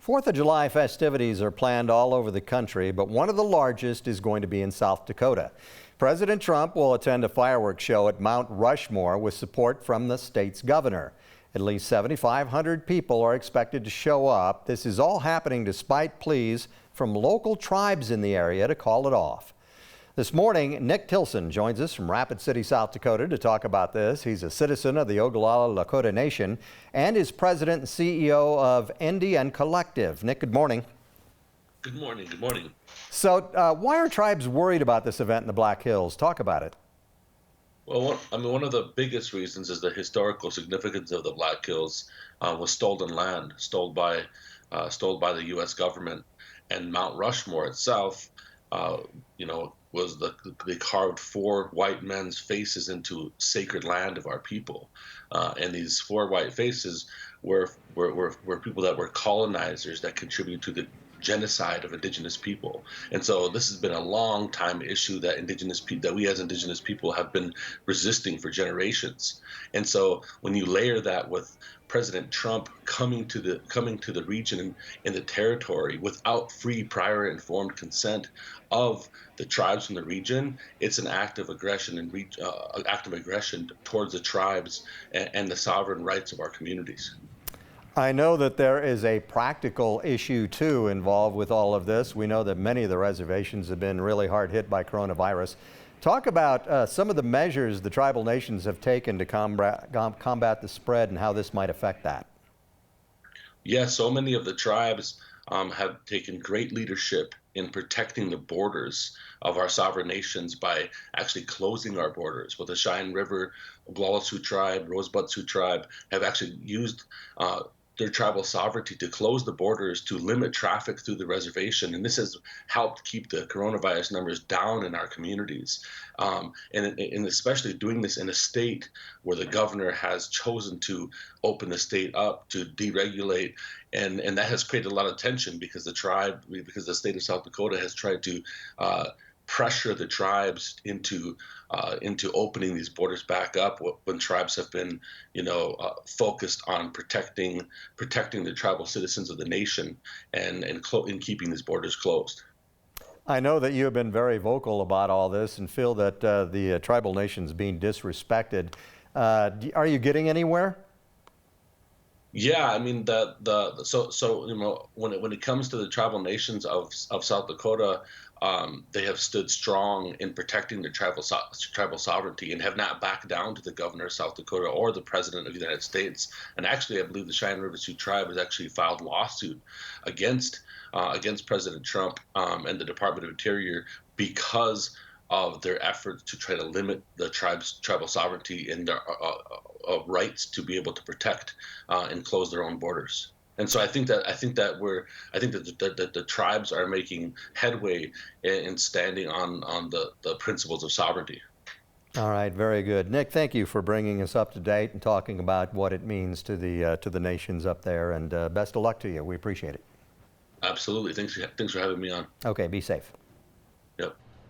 4th of July festivities are planned all over the country, but one of the largest is going to be in South Dakota. President Trump will attend a fireworks show at Mount Rushmore with support from the state's governor. At least 7,500 people are expected to show up. This is all happening despite pleas from local tribes in the area to call it off. This morning, Nick Tilson joins us from Rapid City, South Dakota to talk about this. He's a citizen of the Ogallala Lakota Nation and is president and CEO of Indian Collective. Nick, good morning. Good morning. Good morning. So why are tribes worried about this event in the Black Hills? Talk about it. Well, one of the biggest reasons is the historical significance of the Black Hills was stolen land, stole by the U.S. government, and Mount Rushmore itself, they carved 4 white men's faces into sacred land of our people, and these 4 white faces were people that were colonizers that contributed to the genocide of indigenous people. And so this has been a long time issue that we as indigenous people have been resisting for generations. And so when you layer that with President Trump coming to the region and the territory without free, prior, informed consent of the tribes in the region, it's an act of aggression towards the tribes and the sovereign rights of our communities. I know that there is a practical issue, too, involved with all of this. We know that many of the reservations have been really hard hit by coronavirus. Talk about some of the measures the tribal nations have taken to combat the spread and how this might affect that. Yeah, so many of the tribes have taken great leadership in protecting the borders of our sovereign nations by actually closing our borders. With the Cheyenne River, Oglala Sioux tribe, Rosebud Sioux tribe have actually used their tribal sovereignty to close the borders to limit traffic through the reservation, and this has helped keep the coronavirus numbers down in our communities, and especially doing this in a state where the governor has chosen to open the state up to deregulate, and that has created a lot of tension because the state of South Dakota has tried to pressure the tribes into opening these borders back up when tribes have been, focused on protecting the tribal citizens of the nation and keeping these borders closed. I know that you have been very vocal about all this and feel that the tribal nations being disrespected. Are you getting anywhere? Yeah, I mean when it comes to the tribal nations of South Dakota, they have stood strong in protecting their tribal sovereignty and have not backed down to the governor of South Dakota or the president of the United States. And actually, I believe the Cheyenne River Sioux tribe has actually filed lawsuit against President Trump and the Department of Interior because of their efforts to try to limit the tribal sovereignty and their rights to be able to protect and close their own borders. And so I think that the tribes are making headway in standing on the principles of sovereignty. All right, very good. Nick, thank you for bringing us up to date and talking about what it means to the nations up there, and best of luck to you. We appreciate it. Absolutely. Thanks for having me on. Okay, be safe.